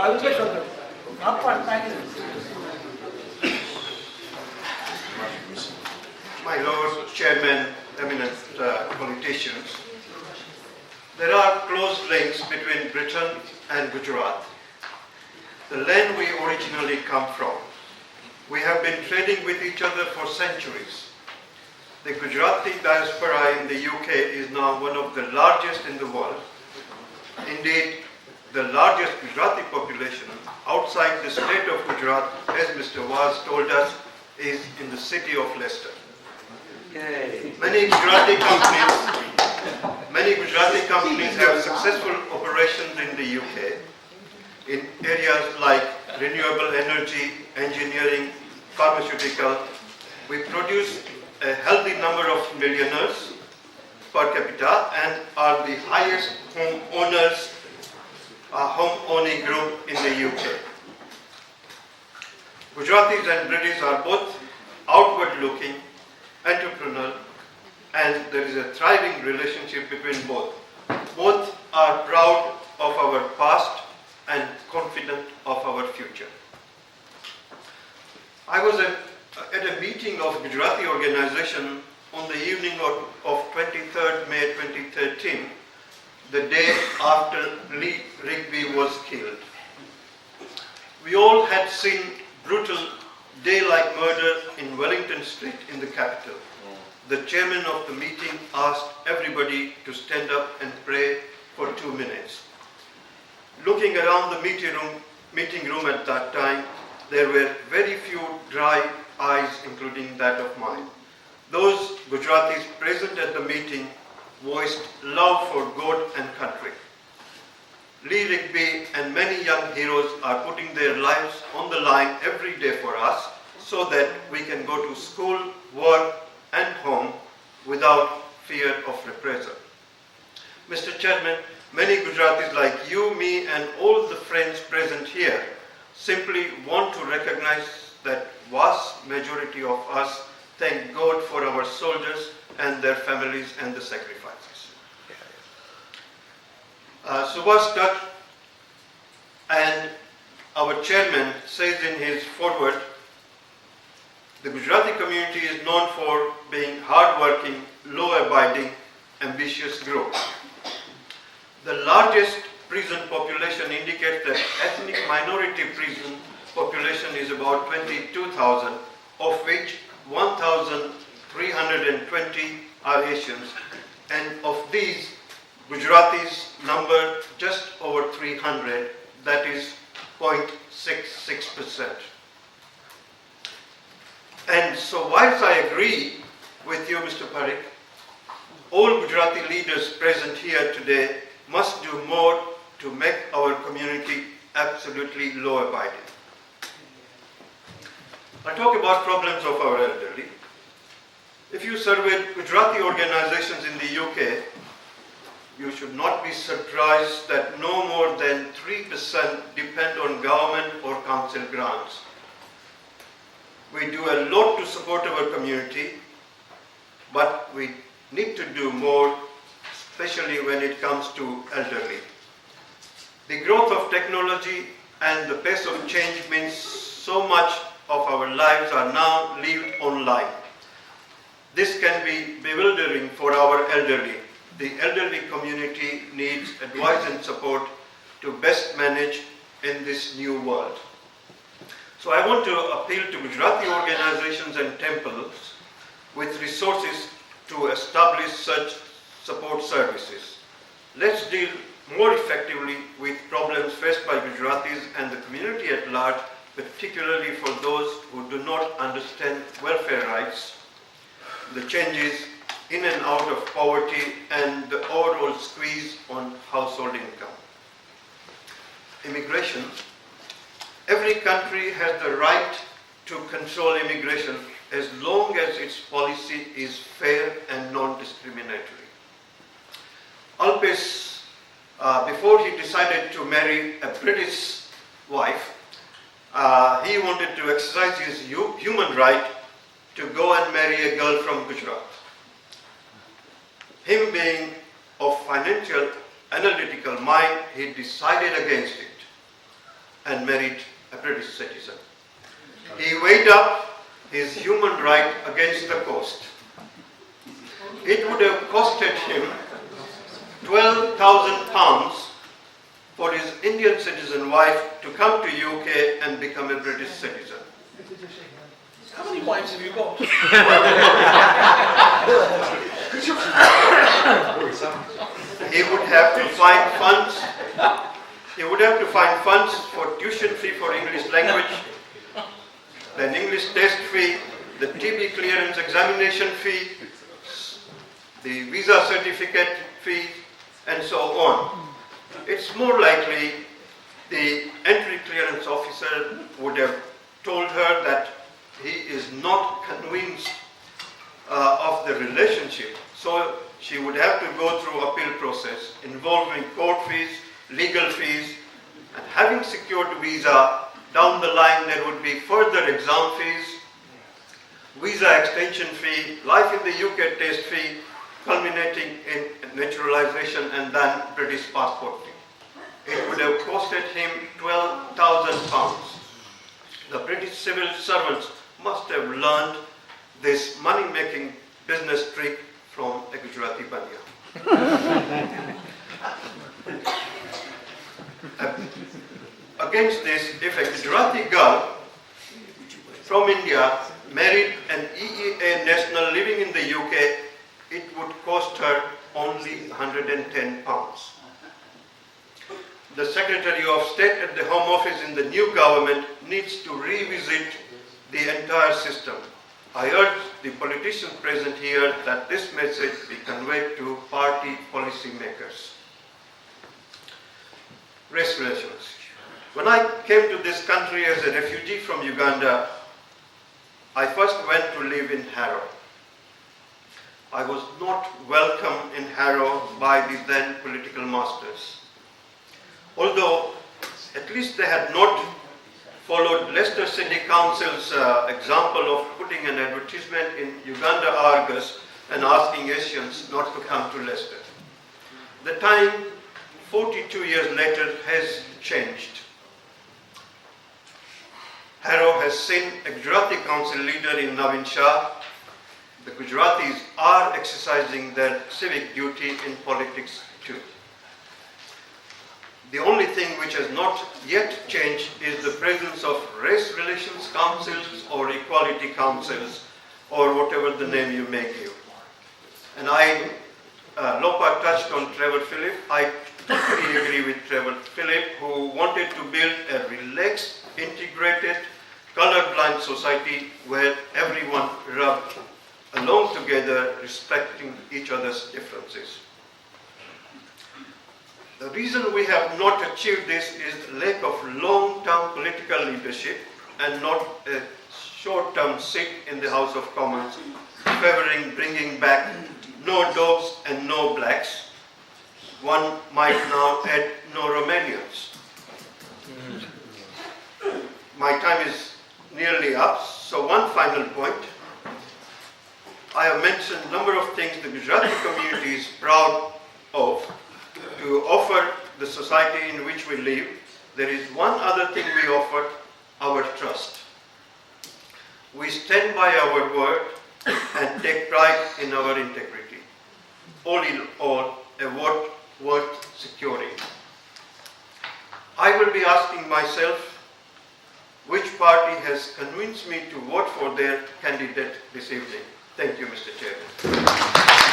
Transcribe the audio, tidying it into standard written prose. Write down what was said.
My Lord Chairman, eminent politicians, there are close links between Britain and Gujarat, the land we originally come from. We have been trading with each other for centuries. The Gujarati diaspora in the UK is now one of the largest in the world. Indeed, the largest Gujarati population outside the state of Gujarat, as Mr. Waz told us, is in the city of Leicester. Many Gujarati companies have successful operations in the UK in areas like renewable energy, engineering, pharmaceutical. We produce a healthy number of millionaires per capita and are the highest home owning group in the UK. Gujaratis and British are both outward looking, entrepreneurial, and there is a thriving relationship between both. Both are proud of our past and confident of our future. I was at a meeting of Gujarati organization on the evening of 23rd May 2013, the day after Lee Rigby was killed. We all had seen brutal day-like murder in Wellington Street in the capital. The chairman of the meeting asked everybody to stand up and pray for 2 minutes. Looking around the meeting room at that time, there were very few dry eyes, including that of mine. Those Gujaratis present at the meeting voiced love for God and country. Lee Rigby and many young heroes are putting their lives on the line every day for us so that we can go to school, work and home without fear of reprisal. Mr. Chairman, many Gujaratis like you, me and all the friends present here simply want to recognize that vast majority of us thank God for our soldiers and their families and the sacrifices. Subhash Dutt and our chairman says in his foreword, the Gujarati community is known for being hard-working, law-abiding, ambitious group. The largest prison population indicates that ethnic minority prison population is about 22,000, of which 1,320 are Asians, and of these, Gujaratis number just over 300, that is 0.66%. And so whilst I agree with you, Mr. Parikh, all Gujarati leaders present here today must do more to make our community absolutely law-abiding. I talk about problems of our elderly. If you surveyed Gujarati organizations in the UK, you should not be surprised that no more than 3% depend on government or council grants. We do a lot to support our community, but we need to do more, especially when it comes to elderly. The growth of technology and the pace of change means so much of our lives are now lived online. This can be bewildering for our elderly. The elderly community needs advice and support to best manage in this new world. So I want to appeal to Gujarati organizations and temples with resources to establish such support services. Let's deal more effectively with problems faced by Gujaratis and the community at large, particularly for those who do not understand welfare rights, the changes in and out of poverty, and the overall squeeze on household income. Immigration. Every country has the right to control immigration as long as its policy is fair and non-discriminatory. Alpes, before he decided to marry a British wife, he wanted to exercise his human right to go and marry a girl from Gujarat. Him being of financial analytical mind, he decided against it. and married a British citizen. He weighed up his human right against the cost. It would have costed him £12,000 for his Indian citizen wife to come to UK and become a British citizen. How many wives have you got? He would have to find funds. He would have to find funds for tuition fee for English language, then English test fee, the TB clearance examination fee, the visa certificate fee, and so on. It's more likely the entry clearance officer would have told her that he is not convinced of the relationship. So she would have to go through appeal process involving court fees, legal fees, and having secured visa, down the line there would be further exam fees, visa extension fee, life in the UK test fee, culminating in naturalization and then British passport fee. It would have costed him £12,000. The British civil servants must have learned this money-making business trick from a Gujarati Banya. Against this, if a Gujarati girl from India married an EEA national living in the UK, it would cost her only £110. The Secretary of State at the Home Office in the new government needs to revisit the entire system. I urge the politicians present here that this message be conveyed to party policy makers. Race relations. When I came to this country as a refugee from Uganda, I first went to live in Harrow. I was not welcome in Harrow by the then political masters. Although at least they had not followed Leicester City Council's example of putting an advertisement in Uganda Argus and asking Asians not to come to Leicester. The time, 42 years later, has changed. Harrow has seen a Gujarati council leader in Navin Shah. The Gujaratis are exercising their civic duty in politics too. The only thing which has not yet changed is the presence of race relations councils or equality councils or whatever the name you may give. And Lopa touched on Trevor Phillip. I totally agree with Trevor Phillip, who wanted to build a relaxed, integrated, colorblind society where everyone rubbed along together, respecting each other's differences. The reason we have not achieved this is the lack of long-term political leadership and not a short-term seat in the House of Commons, favoring bringing back no dogs and no blacks. One might now add no Romanians. My time is nearly up, so one final point. I have mentioned a number of things the Gujarati community is proud of to offer the society in which we live. There is one other thing we offer, our trust. We stand by our word and take pride in our integrity. All in all, a vote worth securing. I will be asking myself which party has convinced me to vote for their candidate this evening. Thank you, Mr. Chairman.